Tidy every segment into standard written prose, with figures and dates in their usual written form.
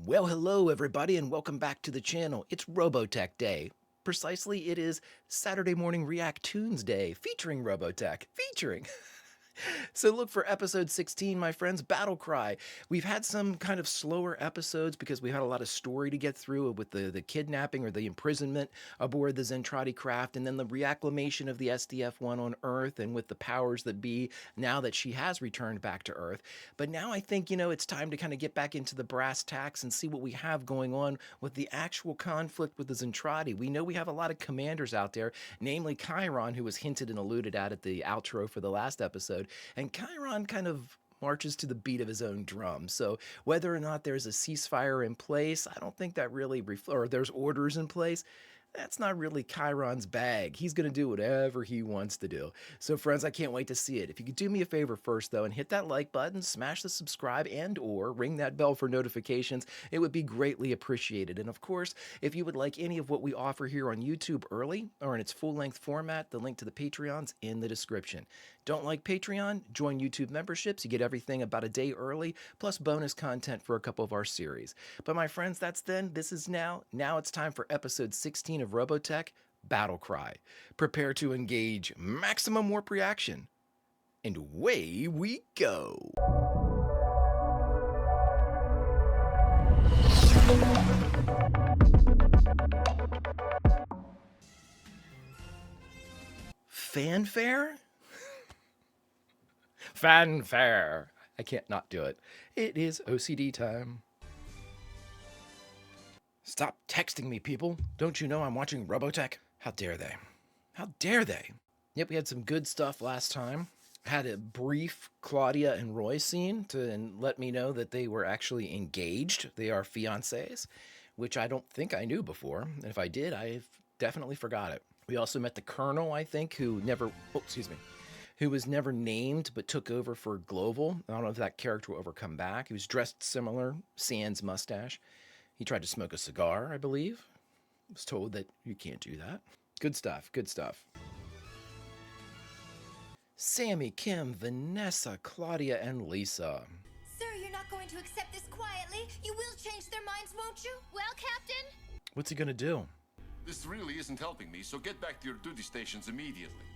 Well, hello everybody and welcome back to the channel. It's Robotech Day. Precisely, it is Saturday morning React-TOONS Day, featuring Robotech. So look for episode 16, my friends, Battle Cry. We've had some kind of slower episodes because we had a lot of story to get through with the kidnapping or the imprisonment aboard the Zentradi craft, and then the reacclimation of the SDF-1 on Earth, and with the powers that be now that she has returned back to Earth. But now I think, it's time to kind of get back into the brass tacks and see what we have going on with the actual conflict with the Zentradi. We know we have a lot of commanders out there, namely Chiron, who was hinted and alluded at the outro for the last episode. And Chiron kind of marches to the beat of his own drum. So whether or not there's a ceasefire in place, I don't think that really or there's orders in place. That's not really Chiron's bag. He's going to do whatever he wants to do. So friends, I can't wait to see it. If you could do me a favor first though and hit that like button, smash the subscribe and or ring that bell for notifications, it would be greatly appreciated. And of course, if you would like any of what we offer here on YouTube early or in its full-length format, the link to the Patreon's in the description. Don't like Patreon? Join YouTube memberships. You get everything about a day early, plus bonus content for a couple of our series. But my friends, that's then. This is now. Now it's time for episode 16 of Robotech, Battle Cry. Prepare to engage maximum warp reaction. And away we go. Fanfare? Fanfare. I can't not do it. It is OCD time. Stop texting me, people. Don't you know I'm watching Robotech? How dare they? How dare they? Yep, we had some good stuff last time. Had a brief Claudia and Roy scene to let me know that they were actually engaged. They are fiancés, which I don't think I knew before. And if I did, I've definitely forgot it. We also met the Colonel, I think, who was never named but took over for Global. I don't know if that character will ever come back. He was dressed similar, sans mustache. He tried to smoke a cigar, I believe. I was told that you can't do that. Good stuff, good stuff. Sammy, Kim, Vanessa, Claudia, and Lisa. Sir, you're not going to accept this quietly. You will change their minds, won't you? Well, Captain? What's he gonna do? This really isn't helping me, so get back to your duty stations immediately.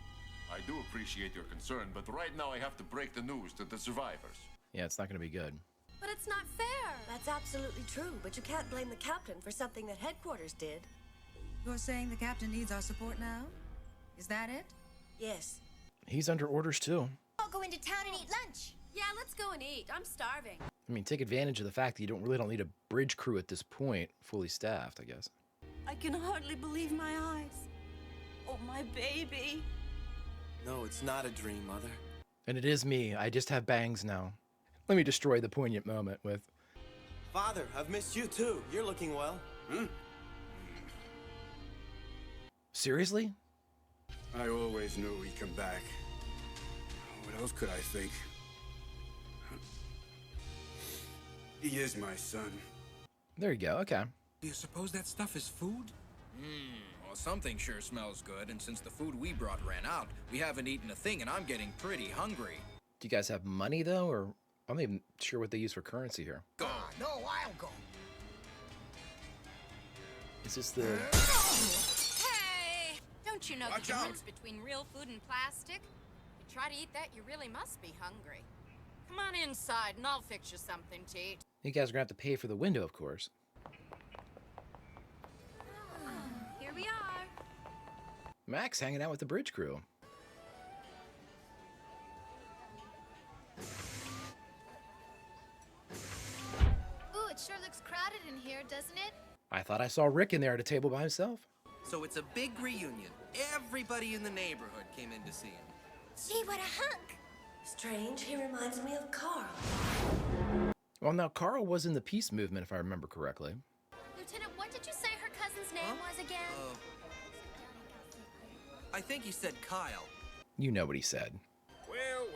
I do appreciate your concern, but right now I have to break the news to the survivors. Yeah, it's not gonna be good. But it's not fair. That's absolutely true, but you can't blame the captain for something that headquarters did. You're saying the captain needs our support now? Is that it? Yes. He's under orders too. I'll go into town and eat lunch. Yeah, let's go and eat. I'm starving. I mean, take advantage of the fact that you really don't need a bridge crew at this point, fully staffed, I guess. I can hardly believe my eyes. Oh, my baby. No, it's not a dream, Mother. And it is me. I just have bangs now. Let me destroy the poignant moment with... Father, I've missed you too. You're looking well. Seriously? I always knew he'd come back. What else could I think? He is my son. There you go, okay. Do you suppose that stuff is food? Well, something sure smells good, and since the food we brought ran out, we haven't eaten a thing, and I'm getting pretty hungry. Do you guys have money, though, or... I'm not even sure what they use for currency here. Go. No, I'll go. Is this the... Hey! Don't you know Watch the out. difference between real food and plastic? You try to eat that, you really must be hungry. Come on inside, and I'll fix you something to eat. You guys are gonna have to pay for the window, of course. Here we are. Max hanging out with the bridge crew. Ooh, it sure looks crowded in here, doesn't it? I thought I saw Rick in there at a table by himself. So it's a big reunion. Everybody in the neighborhood came in to see him. Gee, what a hunk. Strange, he reminds me of Carl. Well, now, Carl was in the peace movement, if I remember correctly. Lieutenant, what did you say her cousin's name was again? I think he said Kyle. You know what he said. Well,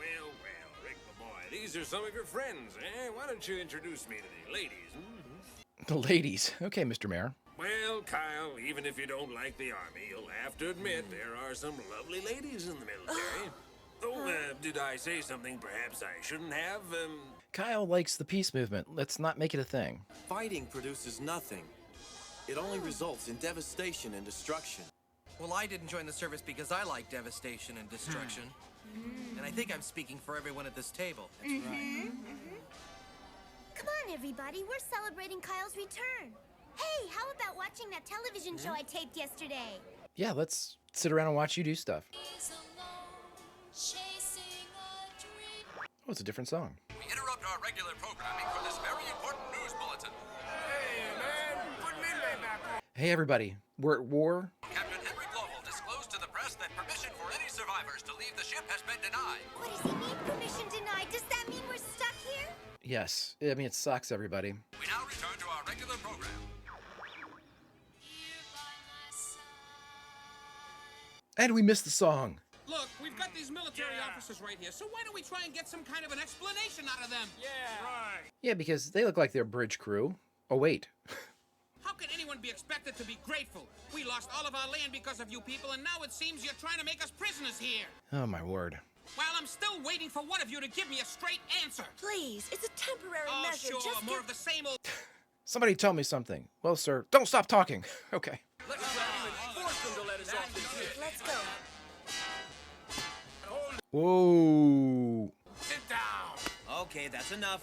Rick, my boy, these are some of your friends, eh? Why don't you introduce me to the ladies? The ladies. Okay, Mr. Mayor. Well, Kyle, even if you don't like the Army, you'll have to admit there are some lovely ladies in the military. Oh, did I say something perhaps I shouldn't have? Kyle likes the peace movement. Let's not make it a thing. Fighting produces nothing. It only results in devastation and destruction. Well, I didn't join the service because I like devastation and destruction. And I think I'm speaking for everyone at this table. That's right. Come on, everybody. We're celebrating Kyle's return. Hey, how about watching that television show I taped yesterday? Yeah, let's sit around and watch you do stuff. Oh, it's a different song. We interrupt our regular programming for this very important news bulletin. Hey, everybody. We're at war. Captain Henry Global disclosed to the press that permission for any survivors to leave the ship has been denied. What does he mean, permission denied? Does that mean we're stuck here? Yes. I mean, it sucks, everybody. We now return to our regular program. And we missed the song. Look, we've got these military officers right here, so why don't we try and get some kind of an explanation out of them? Yeah, right. Yeah, because they look like they're bridge crew. Oh, wait. How can anyone be expected to be grateful? We lost all of our land because of you people, and now it seems you're trying to make us prisoners here. Oh, my word. While I'm still waiting for one of you to give me a straight answer. Please, it's a temporary Oh, measure. sure, Just more of the same old... Somebody tell me something. Well, sir, don't stop talking. Okay. Let's force them to let us off this ship. Let's go. Whoa. Sit down. Okay, that's enough.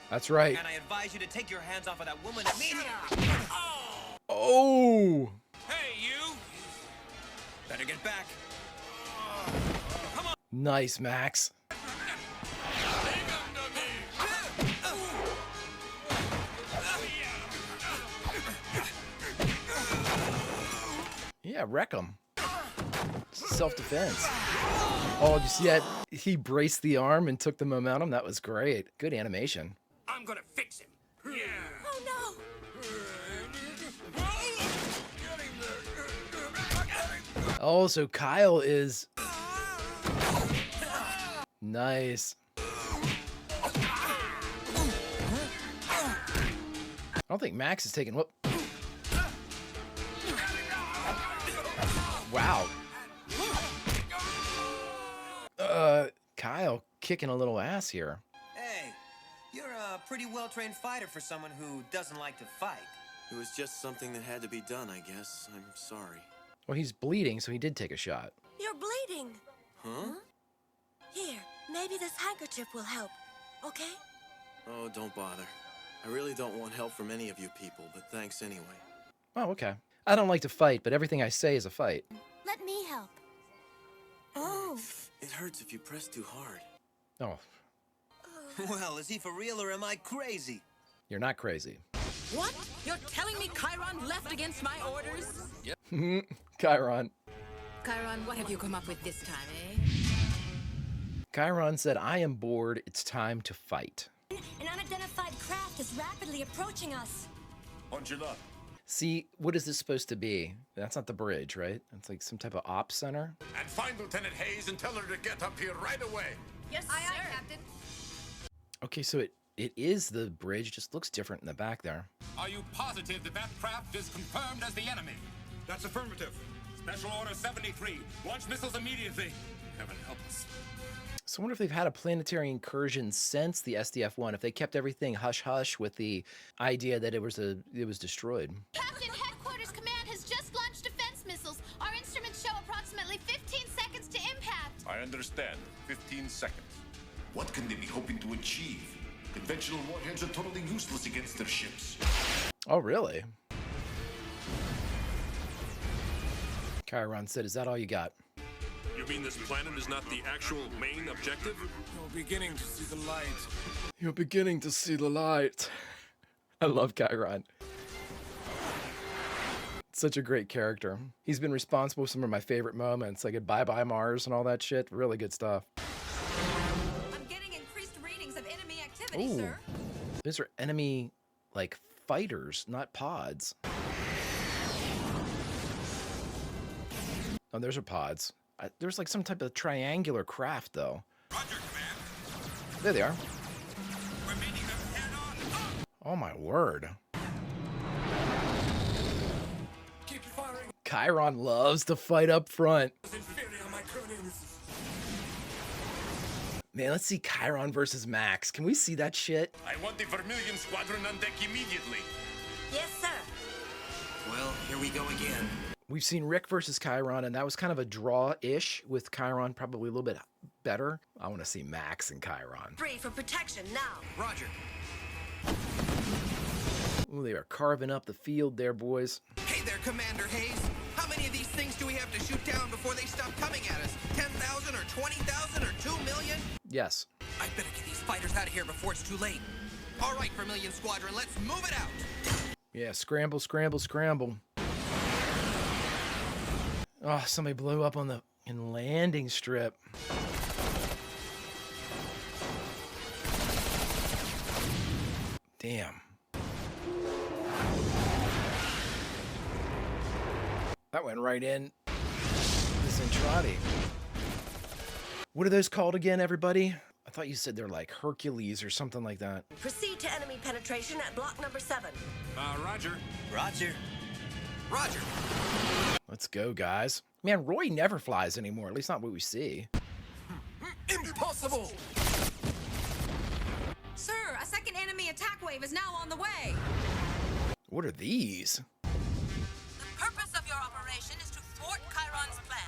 That's right. And I advise you to take your hands off of that woman immediately. Oh. Hey, you! Better get back. Nice, Max. Yeah, wreck him. Self-defense. Oh, did you see that? He braced the arm and took the momentum. That was great. Good animation. I'm gonna fix him. Yeah. Oh no! Oh, so Kyle is... Nice. I don't think Max is taking... Whoop. Wow. Kyle kicking a little ass here. Hey, you're a pretty well-trained fighter for someone who doesn't like to fight. It was just something that had to be done, I guess. I'm sorry. Well, he's bleeding, so he did take a shot. You're bleeding. Huh? Here, maybe this handkerchief will help. Okay? Oh, don't bother. I really don't want help from any of you people, but thanks anyway. Oh, okay. I don't like to fight, but everything I say is a fight. Let me help. Oh. It hurts if you press too hard. Oh, Well, is he for real or am I crazy? you're not crazy. What? You're telling me Chiron left against my orders? Chiron. Chiron, what have you come up with this time, eh? Chiron said, I am bored. It's time to fight. An unidentified craft is rapidly approaching us. Angela, See, what is this supposed to be? That's not the bridge, right? It's like some type of ops center. and find Lieutenant Hayes and tell her to get up here right away. Yes, Aye, sir. aye, Captain. Okay, so it is the bridge, just looks different in the back there. Are you positive that that craft is confirmed as the enemy? That's affirmative. Special Order 73. Launch missiles immediately. Heaven help us. So I wonder if they've had a planetary incursion since the SDF-1, if they kept everything hush-hush with the idea that it was destroyed. Captain, Headquarters Command has just launched defense missiles. Our instruments show approximately 15 seconds to impact. I understand. 15 seconds. What can they be hoping to achieve? Conventional warheads are totally useless against their ships. Oh, really? Chiron said, is that all you got? You mean this planet is not the actual main objective? You're beginning to see the light. You're beginning to see the light. I love Chiron. Such a great character. He's been responsible for some of my favorite moments, like at Bye Bye Mars and all that shit. Really good stuff. I'm getting increased readings of enemy activity, Ooh. sir. Those are enemy, like, fighters, not pods. Oh, there's are pods. There's like some type of triangular craft, though. Roger, Command. There they are. We're meeting them head on. Oh, my word. Keep firing. Chiron loves to fight up front. Inferior Micronians. Man, let's see Chiron versus Max. Can we see that shit? I want the Vermilion Squadron on deck immediately. Yes, sir. Well, here we go again. We've seen Rick versus Chiron, and that was kind of a draw-ish, with Chiron probably a little bit better. I want to see Max and Chiron. 3 for protection now. Roger. Ooh, they are carving up the field there, boys. Hey there, Commander Hayes. How many of these things do we have to shoot down before they stop coming at us? 10,000 or 20,000 or 2 million? Yes. I better get these fighters out of here before it's too late. All right, Vermilion Squadron, let's move it out. Yeah, scramble, scramble, scramble. Oh, somebody blew up on the landing strip. Damn. That went right in the Zentradi. What are those called again, everybody? I thought you said they're like Hercules or something like that. Proceed to enemy penetration at block number 7. Roger. Roger. Roger. Let's go, guys. Man, Roy never flies anymore, at least not what we see. Impossible! Sir, a second enemy attack wave is now on the way. What are these? The purpose of your operation is to thwart Chiron's plan.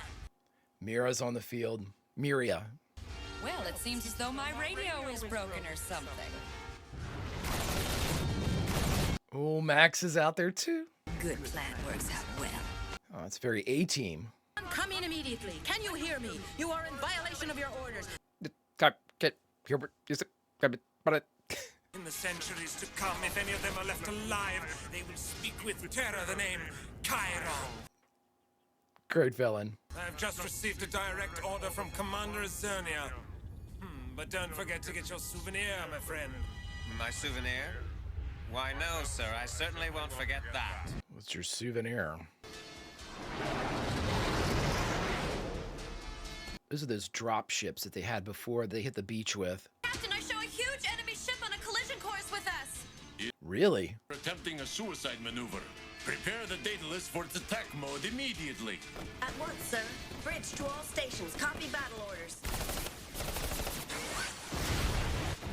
Mira's on the field. Miria. Well, it seems as though my radio is broken or something. Oh, Max is out there too. Good plan works out well. Oh, it's very A-team. Come in immediately. Can you hear me? You are in violation of your orders. In the centuries to come, if any of them are left alive, they will speak with terror the name Chiron. Great villain. I've just received a direct order from Commander Zernia. But don't forget to get your souvenir, my friend. My souvenir? Why, no, sir. I certainly won't forget that. What's your souvenir? Those are those drop ships that they had before they hit the beach with. Captain, I show a huge enemy ship on a collision course with us. Really? Attempting a suicide maneuver. Prepare the data list for its attack mode immediately. At once, sir. Bridge to all stations. Copy battle orders.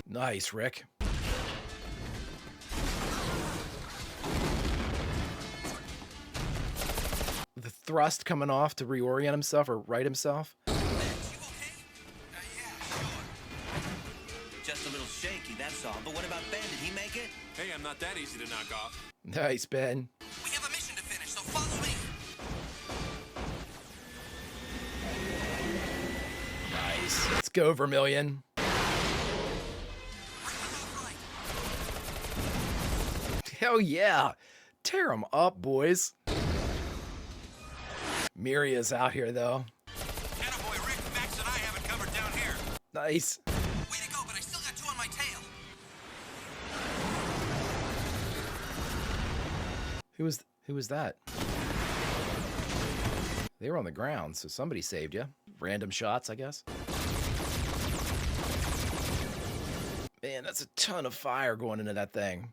Nice, Rick. The thrust coming off to reorient himself or right himself. Just a little shaky, that's all. But what about Ben? Did he make it? Hey, I'm not that easy to knock off. Nice, Ben. We have a mission to finish, so follow me. Nice. Let's go, Vermilion. Hell yeah. Tear them up, boys. Miria's out here, though. Attaboy, Rick, Max, and I have it covered down here. Nice. Way to go, but I still got 2 on my tail. Who was that? They were on the ground, so somebody saved you. Random shots, I guess. Man, that's a ton of fire going into that thing.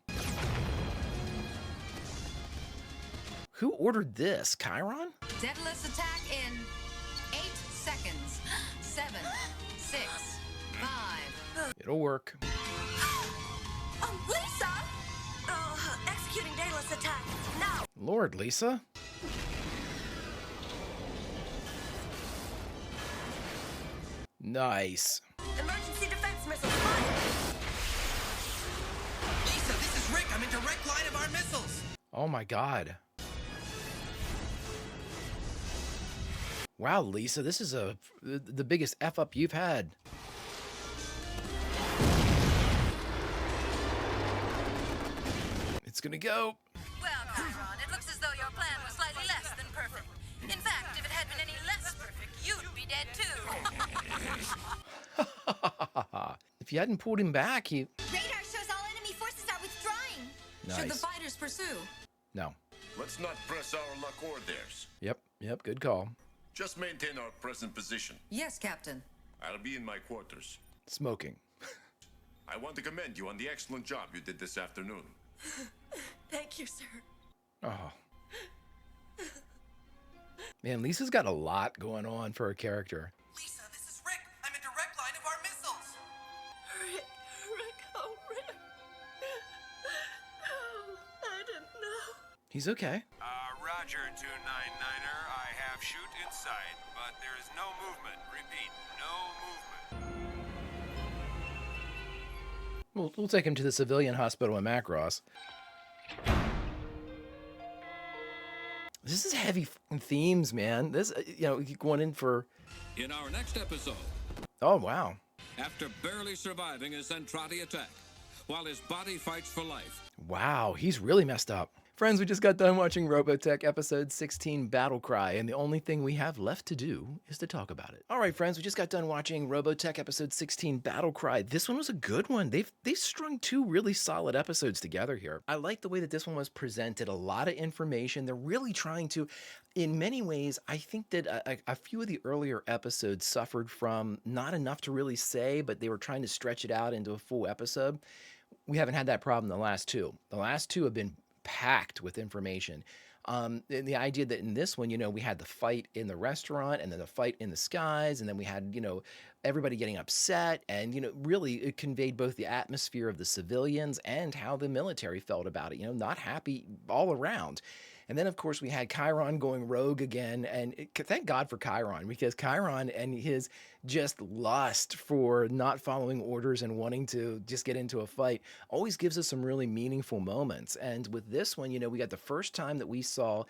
Who ordered this? Chiron? Daedalus attack in 8 seconds. 7, 6, 5. It'll work. Lisa! Executing Daedalus attack now. Lord, Lisa. Nice. Emergency defense missile fired. Lisa, this is Rick. I'm in direct line of our missiles. Oh my god. Wow, Lisa, this is the biggest F up you've had. It's gonna go. Well, Chiron, it looks as though your plan was slightly less than perfect. In fact, if it had been any less perfect, you'd be dead too. If you hadn't pulled him back, he... Radar shows all enemy forces are withdrawing. Nice. Should the fighters pursue? No. Let's not press our luck or theirs. Yep, good call. Just maintain our present position. Yes, Captain. I'll be in my quarters. Smoking. I want to commend you on the excellent job you did this afternoon. Thank you, sir. Oh. Man, Lisa's got a lot going on for her character. Lisa, this is Rick. I'm in direct line of our missiles. He's okay. Roger, 299er. I have shoot in sight, but there is no movement. Repeat, no movement. We'll take him to the civilian hospital in Macross. This is heavy themes, man. This, going in for... In our next episode... Oh, wow. After barely surviving a Zentradi attack, while his body fights for life. Wow, he's really messed up. Friends, we just got done watching Robotech episode 16 Battle Cry, and the only thing we have left to do is to talk about it. All right, friends, we just got done watching Robotech episode 16 Battle Cry. This one was a good one. They strung two really solid episodes together here. I like the way that this one was presented. A lot of information. They're really trying to, in many ways, I think that a few of the earlier episodes suffered from not enough to really say, but they were trying to stretch it out into a full episode. We haven't had that problem in the last two. The last two have been packed with information. The idea that in this one, we had the fight in the restaurant and then the fight in the skies, and then we had, everybody getting upset, and, really it conveyed both the atmosphere of the civilians and how the military felt about it, not happy all around. And then, of course, we had Chiron going rogue again, and thank God for Chiron, because Chiron and his just lust for not following orders and wanting to just get into a fight always gives us some really meaningful moments. And with this one, we got the first time that we saw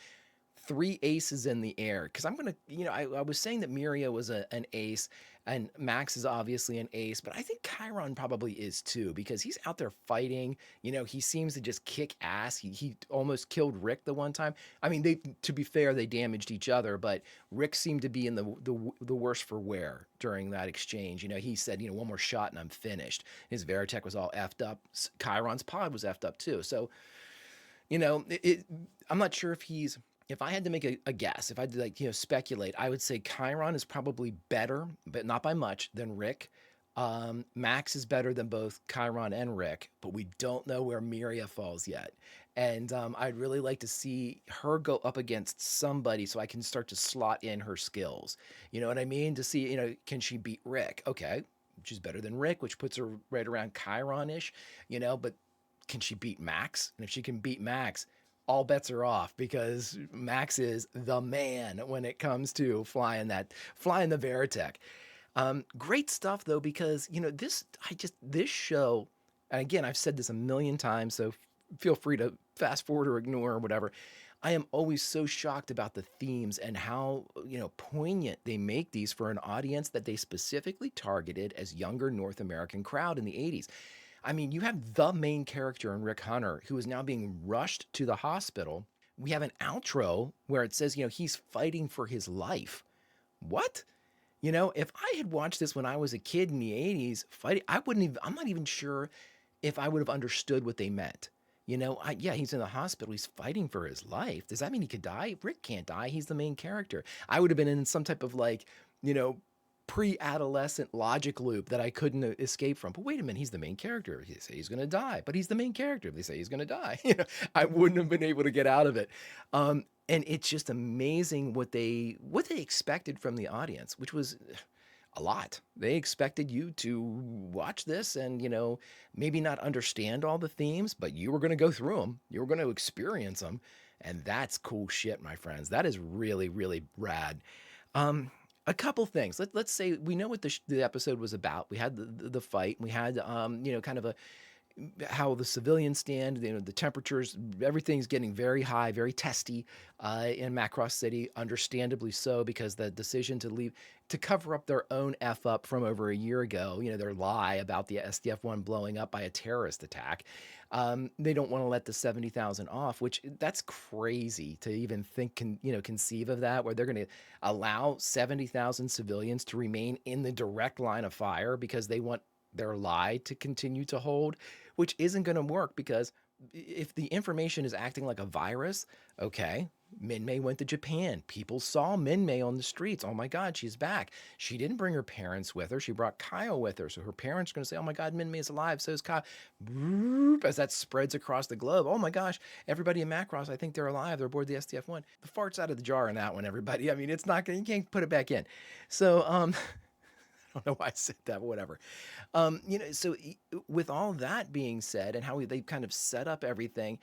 three aces in the air, because I'm going to, I was saying that Miria was an ace and Max is obviously an ace, but I think Chiron probably is too, because he's out there fighting. He seems to just kick ass. He almost killed Rick the one time. I mean, to be fair, they damaged each other, but Rick seemed to be in the worse for wear during that exchange. He said, one more shot and I'm finished. His Veritech was all effed up. Chiron's pod was effed up too. So, I'm not sure if I had to make a guess, if I had to speculate, I would say Chiron is probably better, but not by much, than Rick. Max is better than both Chiron and Rick, but we don't know where Miria falls yet. And I'd really like to see her go up against somebody so I can start to slot in her skills. You know what I mean? To see, can she beat Rick? Okay, she's better than Rick, which puts her right around Chiron-ish, but can she beat Max? And if she can beat Max, all bets are off, because Max is the man when it comes to flying the Veritech. Great stuff though, because this show, and again, I've said this a million times, so feel free to fast forward or ignore or whatever. I am always so shocked about the themes and how, poignant they make these for an audience that they specifically targeted as younger North American crowd in the 80s. I mean, you have the main character in Rick Hunter, who is now being rushed to the hospital. We have an outro where it says, he's fighting for his life. What? If I had watched this when I was a kid in the 80s, I'm not even sure if I would have understood what they meant. He's in the hospital. He's fighting for his life. Does that mean he could die? Rick can't die. He's the main character. I would have been in some type of pre-adolescent logic loop that I couldn't escape from. But wait a minute, he's the main character. They say he's going to die, but he's the main character. They say he's going to die. I wouldn't have been able to get out of it. And it's just amazing what they expected from the audience, which was a lot. They expected you to watch this and, maybe not understand all the themes, but you were going to go through them. You were going to experience them. And that's cool shit, my friends. That is really, really rad. A couple things. Let's say we know what the episode was about. We had the fight. We had kind of how the civilians stand. The temperatures, everything's getting very high, very testy in Macross City. Understandably so, because the decision to leave to cover up their own F up from over a year ago. Their lie about the SDF-1 blowing up by a terrorist attack. They don't want to let the 70,000 off, which that's crazy to even think, conceive of that, where they're going to allow 70,000 civilians to remain in the direct line of fire because they want their lie to continue to hold, which isn't going to work, because if the information is acting like a virus, okay, Minmay went to Japan. People saw Minmay on the streets. Oh my God, she's back. She didn't bring her parents with her. She brought Kyle with her. So her parents are going to say, oh my God, Minmay is alive. So is Kyle. As that spreads across the globe. Oh my gosh, everybody in Macross, I think they're alive. They're aboard the SDF-1. The fart's out of the jar in that one, everybody. I mean, it's not going to, you can't put it back in. So, I don't know why I said that, but whatever. So with all that being said and how they kind of set up everything,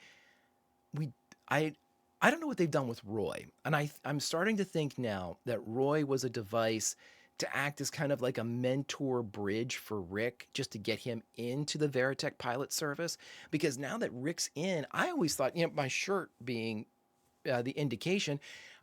I don't know what they've done with Roy. And I'm starting to think now that Roy was a device to act as kind of like a mentor bridge for Rick just to get him into the Veritech pilot service. Because now that Rick's in, I always thought, my shirt being the indication,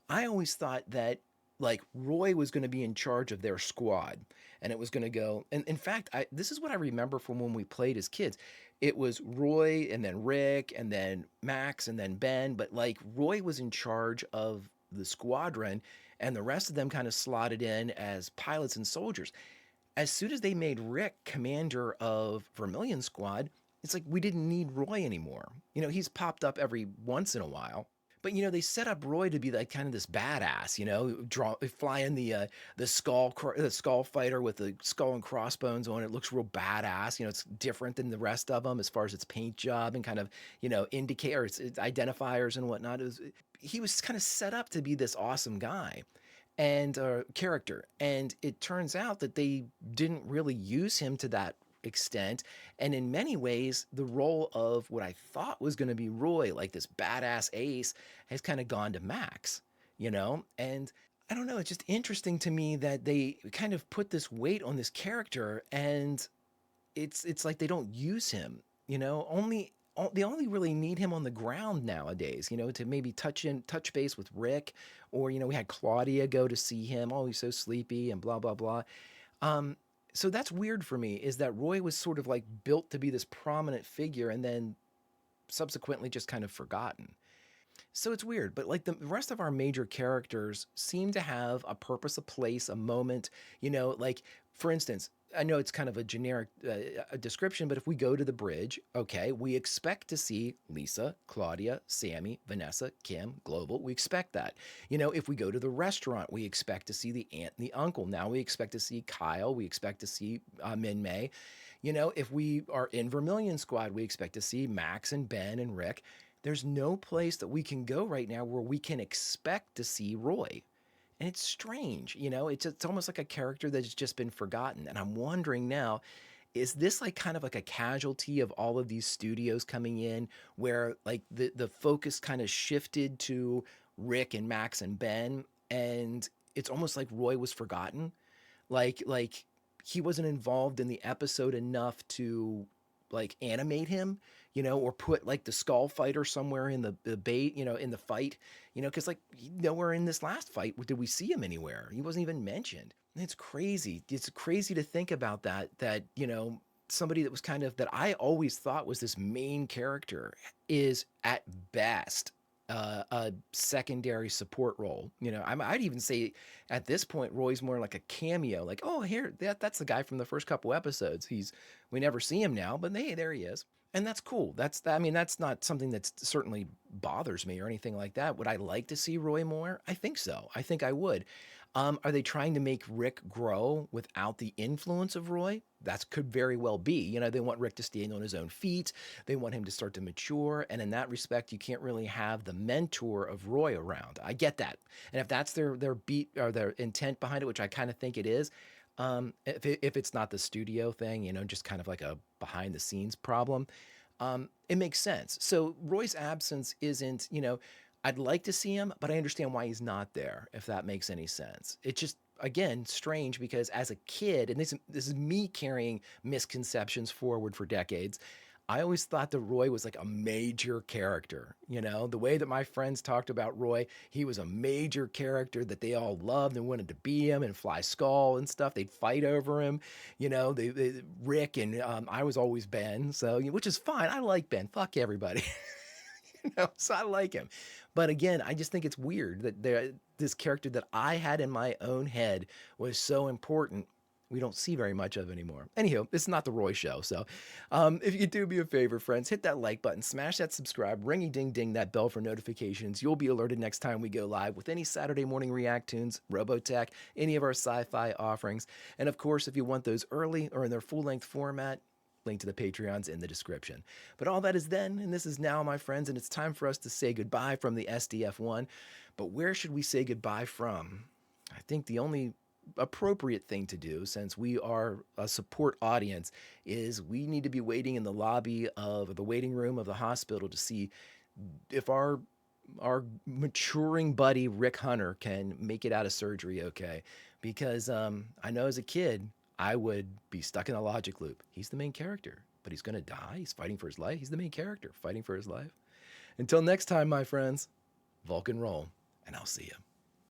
I always thought that like Roy was going to be in charge of their squad and it was going to go. And in fact, this is what I remember from when we played as kids. It was Roy and then Rick and then Max and then Ben, but like Roy was in charge of the squadron and the rest of them kind of slotted in as pilots and soldiers. As soon as they made Rick commander of Vermilion Squad, it's like we didn't need Roy anymore. He's popped up every once in a while. But they set up Roy to be like kind of this badass, flying the skull fighter with the skull and crossbones on it. It looks real badass. It's different than the rest of them as far as its paint job and kind of indicators, its identifiers and whatnot. He was kind of set up to be this awesome guy and character, and it turns out that they didn't really use him to that extent. And in many ways, the role of what I thought was going to be Roy, like this badass ace, has kind of gone to Max, And I don't know, it's just interesting to me that they kind of put this weight on this character and it's like they don't use him, they only really need him on the ground nowadays, to maybe touch base with Rick, or, we had Claudia go to see him. Oh, he's so sleepy and blah, blah, blah. So that's weird for me, is that Roy was sort of like built to be this prominent figure and then subsequently just kind of forgotten. So it's weird, but like the rest of our major characters seem to have a purpose, a place, a moment, like for instance, I know it's kind of a generic description, but if we go to the bridge, okay, we expect to see Lisa, Claudia, Sammy, Vanessa, Kim, Global. We expect that. If we go to the restaurant, we expect to see the aunt and the uncle. Now we expect to see Kyle. We expect to see Min May. If we are in Vermilion Squad, we expect to see Max and Ben and Rick. There's no place that we can go right now where we can expect to see Roy. And it's strange, it's almost like a character that's just been forgotten. And I'm wondering now, is this like kind of like a casualty of all of these studios coming in where like the focus kind of shifted to Rick and Max and Ben, and it's almost like Roy was forgotten? Like he wasn't involved in the episode enough to like animate him, or put like the skull fighter somewhere in the bait, in the fight, because like nowhere in this last fight did we see him anywhere. He wasn't even mentioned. It's crazy. It's crazy to think about that, somebody that was kind of, that I always thought was this main character is at best a secondary support role. I'd even say at this point, Roy's more like a cameo, like, oh, here, that's the guy from the first couple episodes. We never see him now, but hey, there he is. And that's cool. That's not something that certainly bothers me or anything like that. Would I like to see Roy more? I think so. I think I would. Are they trying to make Rick grow without the influence of Roy? That could very well be. They want Rick to stand on his own feet. They want him to start to mature. And in that respect, you can't really have the mentor of Roy around. I get that. And if that's their beat or their intent behind it, which I kind of think it is, if it's not the studio thing, just kind of like a behind the scenes problem, it makes sense. So Roy's absence isn't, I'd like to see him, but I understand why he's not there, if that makes any sense. It's just, again, strange because as a kid, and this is me carrying misconceptions forward for decades, I always thought that Roy was like a major character. The way that my friends talked about Roy, he was a major character that they all loved and wanted to be him and fly Skull and stuff. They'd fight over him. Rick and I was always Ben, so which is fine. I like Ben. Fuck everybody. So I like him. But again, I just think it's weird that this character that I had in my own head was so important, we don't see very much of anymore. Anywho, it's not the Roy show. So if you could do me a favor, friends, hit that like button, smash that subscribe, ringy ding ding that bell for notifications. You'll be alerted next time we go live with any Saturday morning React-TOONS, Robotech, any of our sci-fi offerings. And of course, if you want those early or in their full-length format, link to the Patreons in the description. But all that is then, and this is now, my friends, and it's time for us to say goodbye from the SDF-1. But where should we say goodbye from? I think the only appropriate thing to do, since we are a support audience, is we need to be waiting in the lobby of the waiting room of the hospital to see if our our maturing buddy Rick Hunter can make it out of surgery okay. Because I know as a kid, I would be stuck in a logic loop. He's the main character, but he's going to die. He's fighting for his life. He's the main character fighting for his life. Until next time, my friends, Vulcan roll, and I'll see you.